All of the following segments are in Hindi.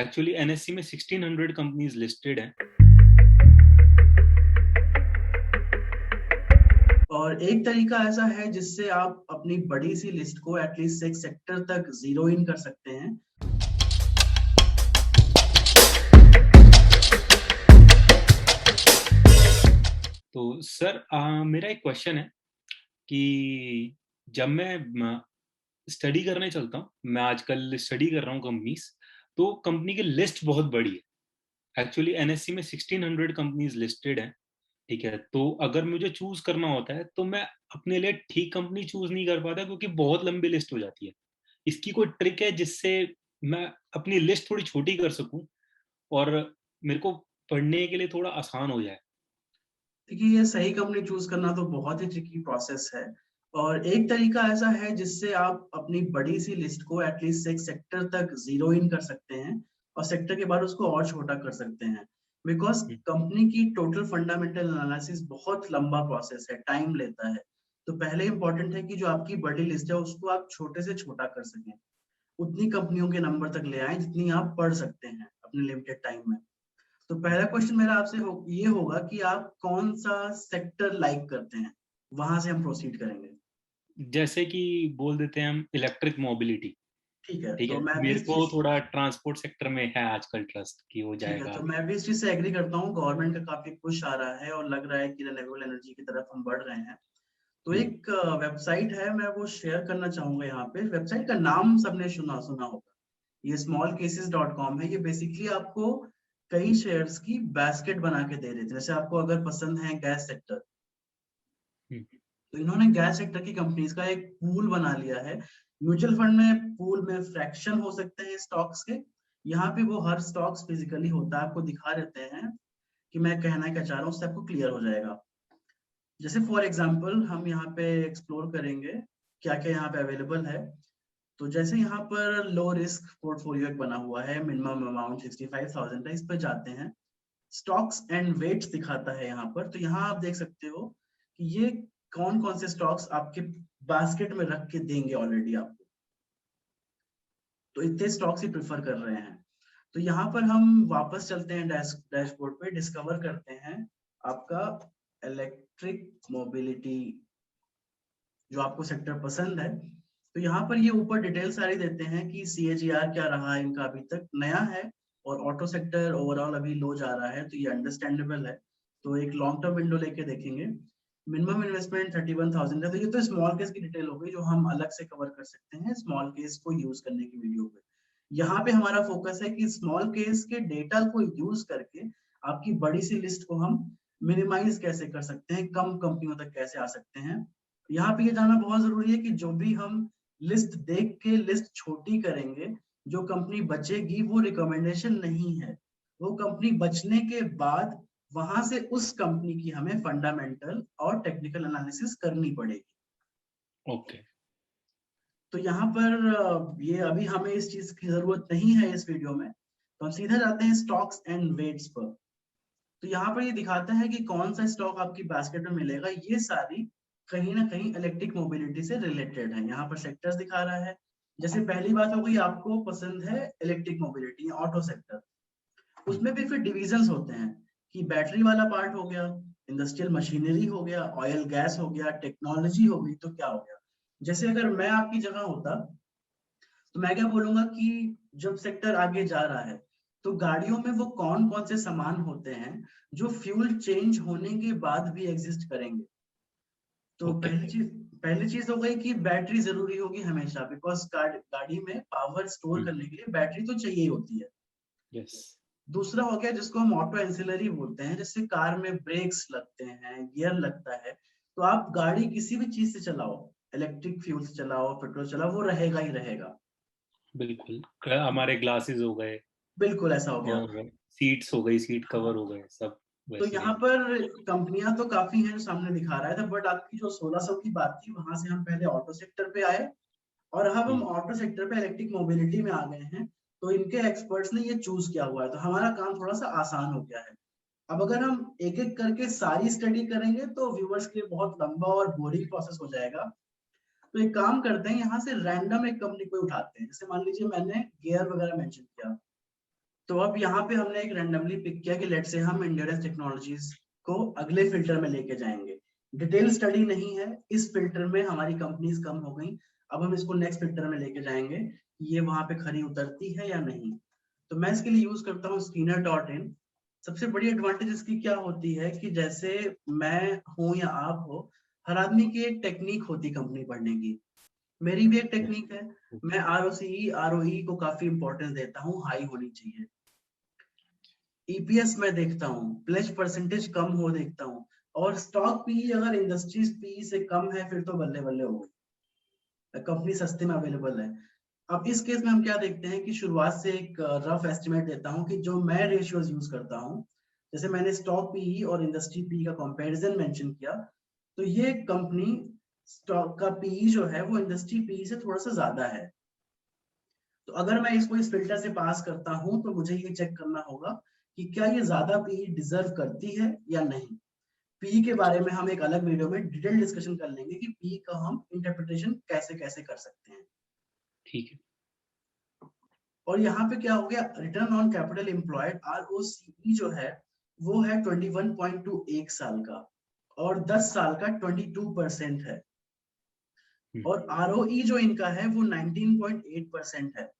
एक्चुअली एनएससी में 1600 कंपनीज लिस्टेड हैं। और एक तरीका ऐसा है जिससे आप अपनी बड़ी सी लिस्ट को एटलीस्ट एक सेक्टर तक जीरो इन कर सकते हैं। तो सर मेरा एक क्वेश्चन है कि जब मैं स्टडी करने चलता हूँ, मैं आजकल स्टडी कर रहा हूँ कंपनीज, तो कंपनी की लिस्ट बहुत बड़ी है। एक्चुअली एनएससी में 1600 कंपनीज लिस्टेड हैं। ठीक है, तो अगर मुझे चूज करना होता है तो मैं अपने लिए ठीक कंपनी चूज नहीं कर पाता क्योंकि बहुत लंबी लिस्ट हो जाती है। इसकी कोई ट्रिक है जिससे मैं अपनी लिस्ट थोड़ी छोटी कर सकूं और मेरे को पढ़ने के लिए थोड़ा आसान हो जाए? देखिए, ये सही कंपनी चूज करना तो बहुत ही ट्रिकी प्रोसेस है। और एक तरीका ऐसा है जिससे आप अपनी बड़ी सी लिस्ट को एटलीस्ट एक सेक्टर तक जीरो इन कर सकते हैं और सेक्टर के बाद उसको और छोटा कर सकते हैं। Because hmm. कंपनी की टोटल फंडामेंटल एनालिसिस बहुत लंबा प्रोसेस है, टाइम लेता है। तो पहले इंपॉर्टेंट है कि जो आपकी बड़ी लिस्ट है उसको आप छोटे से छोटा कर सकें, उतनी कंपनियों के नंबर तक ले आए जितनी आप पढ़ सकते हैं अपने लिमिटेड टाइम में। तो पहला क्वेश्चन मेरा आपसे ये होगा कि आप कौन सा सेक्टर लाइक करते हैं, वहां से हम प्रोसीड करेंगे। जैसे कि बोल देते हैं हम इलेक्ट्रिक मोबिलिटी। ठीक है, ठीक तो है, मैं भी मेरे इस को चीज थोड़ा ट्रांसपोर्ट सेक्टर में है आजकल ट्रस्ट कि हो ठीक है, जाएगा तो आगे। मैं भी इस चीज से एग्री करता हूँ। गवर्नमेंट का काफी पुश आ रहा है और लग रहा है कि रिन्यूएबल एनर्जी की तरफ हम बढ़ रहे हैं। तो हम्म। एक वेबसाइट है, मैं वो शेयर करना चाहूंगा यहाँ पे। वेबसाइट का नाम सबने सुना सुना होगा, ये smallcases.com है। ये बेसिकली आपको कई शेयर्स की बास्केट बना के दे रहे थे। जैसे आपको अगर पसंद है गैस सेक्टर, हम्म। तो इन्होंने गैस सेक्टर की कंपनीज का एक पूल बना लिया है। म्यूचुअल फंड में पूल में फ्रैक्शन हो सकते हैं स्टॉक्स के, यहाँ पे वो हर स्टॉक्स फिजिकली होता है, आपको दिखा देते हैं कि मैं कहना क्या चाह रहा हूँ, उससे आपको क्लियर हो जाएगा। जैसे फॉर एग्जांपल हम यहाँ पे एक्सप्लोर करेंगे क्या क्या यहाँ पे अवेलेबल है। तो जैसे यहाँ पर लो रिस्क पोर्टफोलियो एक बना हुआ है, मिनिमम अमाउंट 65,000 है, इस पर जाते हैं। स्टॉक्स एंड वेट्स दिखाता है यहाँ पर। तो यहाँ आप देख सकते हो कि ये कौन कौन से स्टॉक्स आपके बास्केट में रख के देंगे ऑलरेडी आपको। तो इतने स्टॉक्स ही प्रेफर कर रहे हैं। तो यहाँ पर हम वापस चलते हैं डैशबोर्ड पे, डिस्कवर करते हैं आपका इलेक्ट्रिक मोबिलिटी, जो आपको सेक्टर पसंद है। तो यहाँ पर ये ऊपर डिटेल सारी देते हैं कि CAGR क्या रहा है इनका, अभी तक नया है। और ऑटो सेक्टर ओवरऑल अभी लो जा रहा है, तो ये अंडरस्टैंडेबल है। तो एक लॉन्ग टर्म विंडो लेके देखेंगे। मिनिमम इन्वेस्टमेंट 31,000 है। तो ये तो स्मॉल केस की डिटेल हो गई जो हम अलग से कवर कर सकते हैं स्मॉल केस को यूज करने की वीडियो पे। यहाँ पे हमारा फोकस है कि स्मॉल केस के डेटा को यूज करके आपकी बड़ी सी लिस्ट को हम मिनिमाइज कैसे कर सकते हैं, कम कंपनियों तक कैसे आ सकते हैं। यहाँ पे ये जानना बहुत जरूरी है कि जो भी हम लिस्ट देख के लिस्ट छोटी करेंगे, जो कंपनी बचेगी वो रिकमेंडेशन नहीं है। वो कंपनी बचने के बाद वहां से उस कंपनी की हमें फंडामेंटल और टेक्निकल एनालिसिस करनी पड़ेगी। ओके। तो यहाँ पर ये अभी हमें इस चीज की जरूरत नहीं है इस वीडियो में, तो हम सीधा जाते हैं स्टॉक्स एंड वेट्स पर। तो यहाँ पर ये दिखाता है कि कौन सा स्टॉक आपकी बास्केट में मिलेगा। ये सारी कहीं ना कहीं इलेक्ट्रिक मोबिलिटी से रिलेटेड है। यहाँ पर सेक्टर्स दिखा रहा है। जैसे पहली बात हो गई, आपको पसंद है इलेक्ट्रिक मोबिलिटी, ऑटो सेक्टर। हम्म। उसमें भी फिर डिविजन्स होते हैं कि बैटरी वाला पार्ट हो गया, इंडस्ट्रियल मशीनरी हो गया, ऑयल गैस हो गया, टेक्नोलॉजी हो गई, तो क्या हो गया। जैसे अगर मैं आपकी जगह होता तो मैं क्या बोलूंगा कि जब सेक्टर आगे जा रहा है तो गाड़ियों में वो कौन कौन से सामान होते हैं जो फ्यूल चेंज होने के बाद भी एग्जिस्ट करेंगे। तो ओके। पहली चीज हो गई कि बैटरी जरूरी होगी हमेशा, बिकॉज गाड़ी में पावर स्टोर हम्म। करने के लिए बैटरी तो चाहिए होती है। यस। दूसरा हो गया जिसको हम ऑटो एंसिलरी बोलते हैं, जैसे कार में ब्रेक्स लगते हैं, गियर लगता है। तो आप गाड़ी किसी भी चीज से चलाओ, इलेक्ट्रिक फ्यूल से चलाओ, पेट्रोल चलाओ, वो रहेगा ही रहेगा। बिल्कुल। हमारे ग्लासेस हो गए बिल्कुल ऐसा हो गया। और सीट्स हो गई, सीट कवर हाँ, हो गए, सब तो वैसे ही यहाँ रहेंगे। पर कंपनियां तो काफी हैं जो सामने दिखा रहा था, बट आपकी जो 1600 की बात थी वहां से हम पहले ऑटो सेक्टर पे आए और अब हम हम्म। ऑटो सेक्टर पे इलेक्ट्रिक मोबिलिटी में आ गए हैं। तो इनके एक्सपर्ट्स ने ये चूज किया हुआ है, तो हमारा काम थोड़ा सा आसान हो गया है। अब अगर हम एक एक करके सारी स्टडी करेंगे तो व्यूअर्स के लिए बहुत लंबा और बोरिंग प्रोसेस हो जाएगा। तो एक काम करते हैं, यहाँ से रैंडम एक कंपनी को उठाते हैं। जैसे मान लीजिए मैंने गियर वगैरह मेंशन किया, तो अब यहाँ पे हमने एक रैंडमली पिक किया कि लेट से हम एंड्योरेंस टेक्नोलॉजीज को अगले फिल्टर में लेके जाएंगे। डिटेल स्टडी नहीं है, इस फिल्टर में हमारी कंपनीज कम हो गई, अब हम इसको नेक्स्ट फिल्टर में लेके जाएंगे, ये वहां पे खरी उतरती है या नहीं। तो मैं इसके लिए यूज करता हूँ स्कीनर.इन। सबसे बड़ी एडवांटेज इसकी क्या होती है कि जैसे मैं हूँ या आप हो, हर आदमी की एक टेक्निक होती कंपनी पढ़ने की, मेरी भी एक टेक्निक है। मैं आरओसी आरओई को काफी इंपॉर्टेंस देता हूँ, हाई होनी चाहिए। ईपीएस में देखता हूँ, प्लेज परसेंटेज कम हो देखता हूँ, और स्टॉक पी अगर इंडस्ट्रीज पी से कम है फिर तो बल्ले बल्ले हो गई, कंपनी सस्ते में अवेलेबल है। अब इस केस में हम क्या देखते हैं कि शुरुआत से एक रफ एस्टिमेट देता हूँ कि जो मैं रेशियोज यूज करता हूँ, जैसे मैंने स्टॉक पी और इंडस्ट्री पी का कंपैरिजन मेंशन किया, तो ये कंपनी स्टॉक का पी जो है वो इंडस्ट्री पी से थोड़ा सा ज्यादा है। तो अगर मैं इसको इस फिल्टर से पास करता हूं तो मुझे ये चेक करना होगा कि क्या ये ज्यादा पी डिजर्व करती है या नहीं। पी के बारे में हम एक अलग वीडियो में डिटेल डिस्कशन कर लेंगे कि पी का हम इंटरप्रिटेशन कैसे कैसे कर सकते हैं। ठीक है। और यहाँ पे क्या हो गया, return on capital employed ROCE जो है वो है 21.2 एक साल का, और 10 साल का 22% है। और आरओई जो इनका है वो 19.8% है।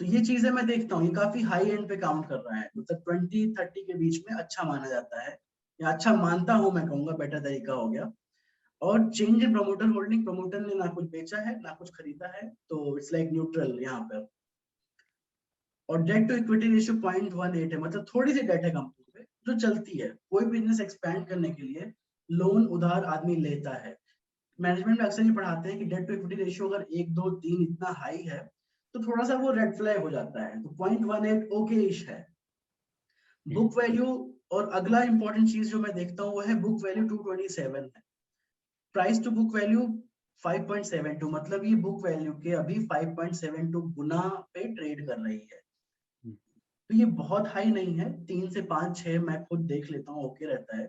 तो ये चीजें मैं देखता हूँ, ये काफी हाई एंड पे काउंट कर रहा है, मतलब 20-30 के बीच में अच्छा माना जाता है, या अच्छा मानता हूँ मैं कहूंगा, बेटर तरीका हो गया। और change in promoter holding, promoter ने ना कुछ बेचा है ना कुछ खरीदा है, तो इट्स लाइक न्यूट्रल यहाँ पर। और डेट टू इक्विटी रेशियो 0.18 है, मतलब थोड़ी सी डेट है कंपनी पे जो चलती है। कोई बिजनेस एक्सपैंड करने के लिए लोन उधार आदमी लेता है। मैनेजमेंट में अक्सर ये पढ़ाते हैं कि डेट टू इक्विटी रेशियो अगर 1, 2, 3 इतना हाई है तो थोड़ा सा वो रेड फ्लैग हो जाता है, तो 0.18 ओके इश है। बुक वैल्यू, और अगला इंपॉर्टेंट चीज जो मैं देखता हूँ वो है बुक वैल्यू 227 है। प्राइस टू बुक वैल्यू 5.72, मतलब ये बुक वैल्यू के अभी 5.72 गुना पे ट्रेड कर रही है। तो ये बहुत हाई नहीं है, 3 से 5, 6 मैं खुद देख लेता हूँ, ओके रहता है।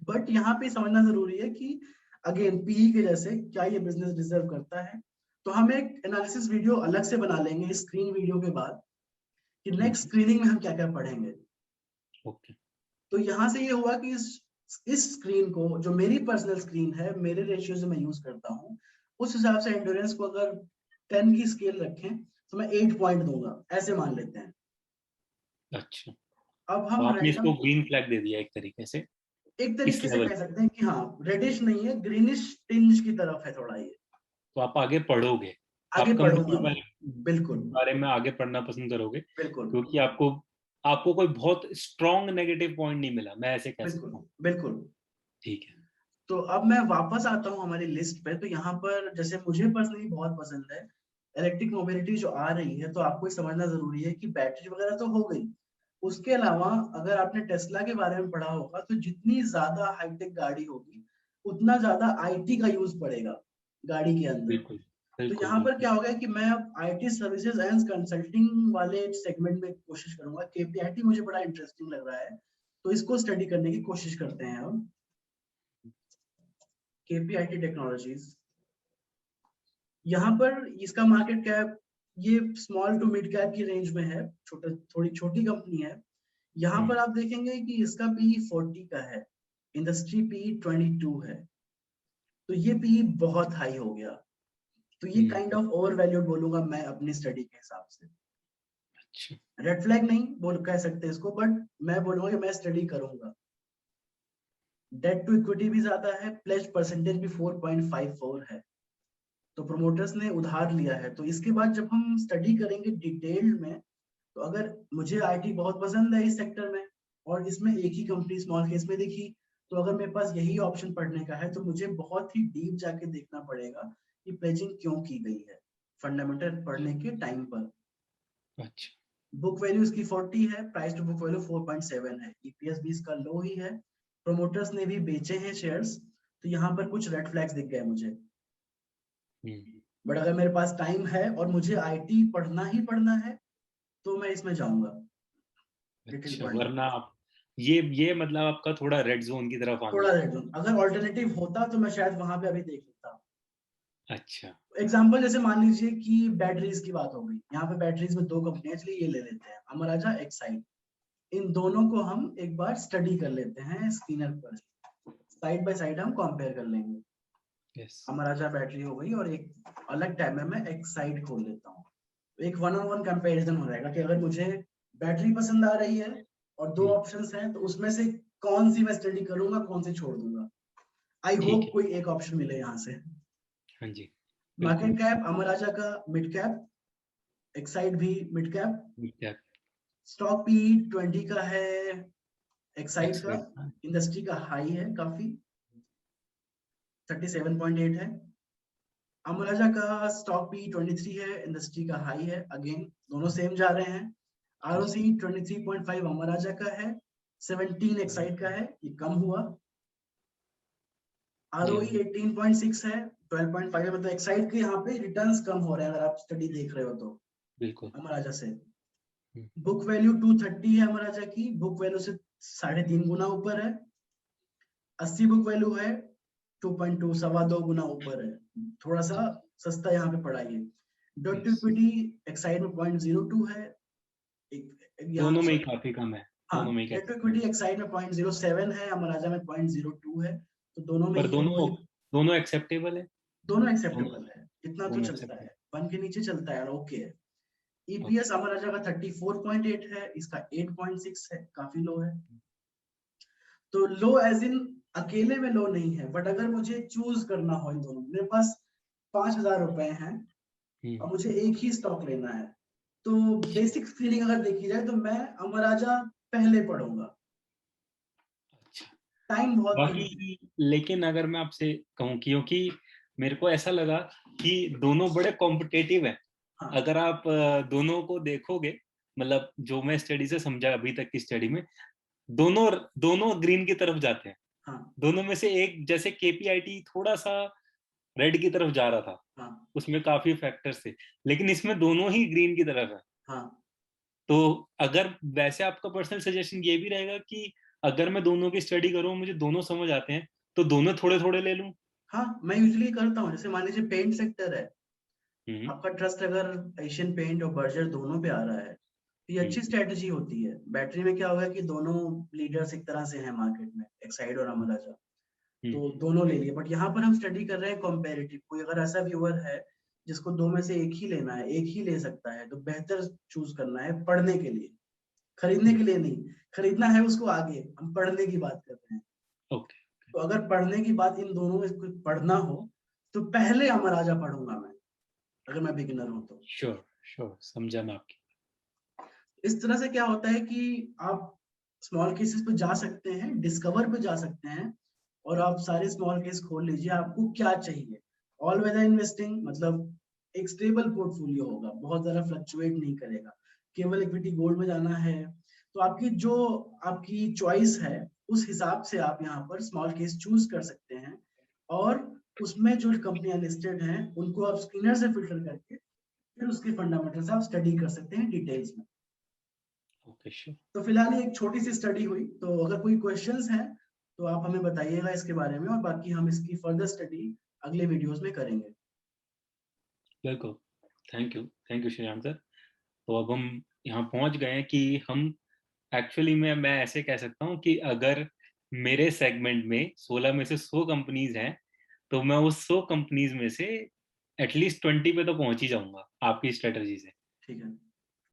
बट यहाँ पे समझना जरूरी है कि अगेन पीई के जैसे क्या ये बिजनेस डिजर्व करता है। तो हम एक एनालिसिस वीडियो अलग से बना लेंगे इस स्क्रीन वीडियो के बाद, कि नेक्स्ट स्क्रीनिंग में हम क्या क्या पढ़ेंगे। ओके। तो यहाँ से ये हुआ कि इस स्क्रीन को, जो मेरी पर्सनल स्क्रीन है, मेरे रेशियो से मैं यूज करता हूँ, उस हिसाब से एंड्योरेंस को अगर 10 की स्केल रखें तो मैं 8 पॉइंट दूंगा, ऐसे मान लेते हैं। अच्छा, अब तो हम आपने रैंडम, इसको ग्रीन फ्लैग दे दिया एक तरीके से एक इस तरीके से लेवल। कह सकते हैं कि हाँ, रेडिश नहीं है, ग्रीनिश टिंज की तरफ है थोड़ा ये। तो आप आगे पढ़ोगे, आगे आप कंपनी पढ़ूंगा के मैं, बिल्कुल बारे में आगे पढ़ना पसंद करोगे, बिल्कुल क्योंकि आपको आपको कोई बहुत स्ट्रॉन्ग नेगेटिव पॉइंट नहीं मिला, मैं ऐसे कह बिल्कुल सकता हूँ। बिल्कुल। ठीक है। तो अब मैं वापस आता हूँ हमारी लिस्ट पे, तो यहाँ पर जैसे मुझे पर्सनली बहुत पसंद है इलेक्ट्रिक मोबिलिटी जो आ रही है, तो आपको ये समझना जरूरी है कि बैटरी वगैरह तो हो गई, उसके अलावा अगर आपने टेस्ला के बारे में पढ़ा होगा तो जितनी ज्यादा हाईटेक गाड़ी होगी उतना ज्यादा आईटी का यूज पड़ेगा गाड़ी के अंदर। बिल्कुल तो बिल्कुल यहाँ पर बिल्कुल। क्या होगा कि मैं अब आईटी सर्विसेज एंड कंसल्टिंग वाले सेगमेंट में कोशिश करूंगा। केपीआईटी मुझे बड़ा इंटरेस्टिंग लग रहा है, तो इसको स्टडी करने की कोशिश करते हैं हम। केपीआईटी टेक्नोलॉजीज, यहाँ पर इसका मार्केट कैप ये स्मॉल टू मिड कैप की रेंज में है, छोटा, थोड़ी छोटी कंपनी है। यहाँ पर आप देखेंगे कि इसका पी 40 का है, इंडस्ट्री पी 22 है, तो ये पी बहुत हाई हो गया। तो ये काइंड ऑफ ओवर वैल्यूड बोलूंगा मैं अपनी स्टडी के हिसाब से। अच्छा। रेड फ्लैग नहीं बोल कह सकते इसको, बट मैं बोलूंगा कि मैं स्टडी करूंगा। डेट टू इक्विटी भी ज्यादा है, प्लेज परसेंटेज भी 4.54 है, तो प्रोमोटर्स ने उधार लिया है। तो इसके बाद जब हम स्टडी करेंगे डिटेल में, तो अगर मुझे आईटी बहुत पसंद है इस सेक्टर में, और इसमें एक ही कंपनी स्मॉल केस में दिखी, तो अगर मेरे पास यही ऑप्शन पढ़ने का है तो मुझे बहुत ही डीप जाके देखना पड़ेगा कि प्लेजिंग क्यों की गई है, फंडामेंटल पढ़ने के टाइम पर। अच्छा। बुक वैल्यू इसकी 40 है, प्राइस टू बुक वैल्यू 4.7 है, ईपीएस भी इसका लो ही है, प्रोमोटर्स ने भी बेचे हैं शेयर्स, तो यहाँ पर कुछ रेड फ्लैग्स दिख गए मुझे। बट अगर मेरे पास टाइम है और मुझे आईटी पढ़ना ही पढ़ना है तो मैं इसमें जाऊंगा डिटेल अच्छा, पढ़ने। वरना आप ये मतलब आपका थोड़ा रेड जोन की तरफ आना थोड़ा है। रेड जोन, अगर ऑल्टरनेटिव होता तो मैं शायद वहां पे अभी देख लेता। अच्छा। एग्जाम्पल जैसे मान लीजिए कि बैटरीज की बात हो गई, यहाँ पे बैटरीज में 2 कंपनियां, चलिए ये ले लेते हैं, अमर राजा, एक्साइड। इन दोनों को हम एक बार स्टडी कर लेते हैं स्क्रीनर पर, साइड बाय साइड हम कंपेयर कर लेंगे। यस। अमर राजा बैटरी हो गई और एक अलग टैब में मैं एक्साइड खोल लेता हूँ। एक वन ऑन वन कंपैरिजन हो जाएगा कि अगर मुझे बैटरी पसंद आ रही है और 2 हम्म, ऑप्शंस हैं, तो उसमें से कौन सी मैं स्टडी करूंगा, कौन सी छोड़ दूंगा। आई ठीक होप है। कोई एक ऑप्शन मिले यहाँ से। हाँ जी। मार्केट बिल्कुल। कैप अमर राजा का मिड कैप, एक्साइड भी मिड कैप। क्या? स्टॉक पी 20 का है एक्साइड का, एक्साइड। इंडस्ट्री का हाई है काफी, 37.8 है। अमर राजा का स्टॉक पी 23 है, इंडस्ट्री का हाई है, अगेन दोनों सेम जा रहे हैं। जी। आरओसी 23.5 अमर राजा का है, 17 एक्साइड का है, ये कम हुआ। जी। आरओई 18.6 है, 12.5 है, मतलब एक्साइड के यहाँ पे रिटर्न्स कम हो रहे हैं अगर आप स्टडी देख रहे हो तो बिल्कुल। अमर राजा से। हम्म, बुक वैल्यू 230 है अमर राजा की, बुक वैल्यू से 3.5 गुना ऊपर है। 80 बुक वैल्यू है, 2.2 2.25 गुना ऊपर है, थोड़ा सा जी। सस्ता यहाँ पे पड़ा ये। डेट टू यस। इक्विटी एक्साइड में 0.02 है, यहाँ दोनों में ही सॉरी, काफी कम है। हाँ, दोनों में ही डेट टू काफी कम इक्विटी है। एक्साइड में 0.07 है, अमर राजा में 0.02 है, तो दोनों में पर ही दोनों, वही, दोनों एक्सेप्टेबल है। दोनों दोनों, एक्सेप्टेबल है, इतना तो दोनों चलता है, एक्सेप्टेबल। 1 के नीचे चलता है, ओके है। ओके। ईपीएस अमर राजा का 34.8 है, इसका 8.6 है, काफी लो है। तो लो एज इन अकेले में लो नहीं है, बट अगर मुझे चूज करना हो इन दोनों, मेरे पास 5,000 रुपए हैं हम्म। और मुझे एक ही स्टॉक लेना है, तो बेसिक स्क्रीनिंग अगर देखी जाए तो मैं अमर राजा पहले पढ़ूंगा, अच्छा। टाइम बहुत कम है। बाकी लेकिन अगर मैं आपसे कहूँ, क्योंकि मेरे को ऐसा लगा कि दोनों बड़े कॉम्पिटेटिव हैं। हाँ अगर आप दोनों को देखोगे, मतलब जो मैं स्टडी से समझा अभी तक की स्टडी में, दोनों दोनों ग्रीन की तरफ जाते हैं। हाँ दोनों में से एक, जैसे केपीआईटी थोड़ा सा रेड की तरफ जा रहा था, हाँ उसमें काफी फैक्टर्स थे, लेकिन इसमें दोनों ही ग्रीन की तरफ है। हाँ तो अगर वैसे आपका पर्सनल सजेशन ये भी रहेगा कि अगर मैं दोनों की स्टडी करूं, मुझे दोनों समझ आते हैं, तो दोनों थोड़े थोड़े ले लूं। हाँ, मैं यूजली करता हूँ, जैसे मान लीजिए पेंट सेक्टर है, हम्म। आपका ट्रस्ट अगर एशियन पेंट और बर्जर दोनों पे आ रहा है, तो ये अच्छी हम्म। स्ट्रेटजी होती है। बैटरी में क्या होगा कि दोनों लीडर्स एक तरह से हैं मार्केट में, एक्साइड और अमर राजा, हम्म। तो दोनों ले लिए। बट यहाँ पर हम स्टडी कर रहे हैं कंपैरेटिव, कोई अगर ऐसा व्यूअर है जिसको दो में से एक ही लेना है, एक ही ले सकता है, तो बेहतर चूज करना है पढ़ने के लिए, खरीदने के लिए नहीं। खरीदना है उसको आगे, हम पढ़ने की बात कर रहे हैं। ओके। तो अगर पढ़ने की बात इन दोनों में कोई पढ़ना हो, तो पहले अमर राजा पढ़ूंगा मैं, अगर मैं बिगिनर हूं तो। श्योर। श्योर, समझा मैं आपकी। इस तरह से क्या होता है कि आप स्मॉल केसेस पे जा सकते हैं, डिस्कवर पे जा सकते हैं, और आप सारे स्मॉल केस खोल लीजिए, आपको क्या चाहिए। ऑल वेदर इन्वेस्टिंग मतलब एक स्टेबल पोर्टफोलियो होगा, बहुत ज्यादा फ्लक्चुएट नहीं करेगा। केवल इक्विटी गोल्ड में जाना है, तो आपकी जो आपकी चॉइस है, उस हिसाब से आप यहाँ पर स्मॉल केस चूज कर सकते हैं, और उसमें जो कंपनियां लिस्टेड हैं उनको आप स्क्रीनर से फिल्टर करके फिर उसके फंडामेंटल्स आप स्टडी कर सकते हैं डिटेल्स में। ओके। श्योर। तो फिलहाल ये एक छोटी सी स्टडी हुई, तो अगर कोई क्वेश्चंस हैं तो आप हमें बताइएगा इसके बारे में, और बाकी हम इसकी फर्दर स्टडी अगले वीडियोस में करेंगे। बिल्कुल। Thank you Shreyank sir. तो अब हम यहाँ पहुंच गए हैं कि हम एक्चुअली में, मैं ऐसे कह सकता हूँ कि अगर मेरे सेगमेंट में 16 में से 100 कंपनीज हैं, तो मैं उस 100 कंपनीज में से एटलीस्ट 20 पे तो पहुंच ही जाऊंगा आपकी स्ट्रेटजी से। ठीक है।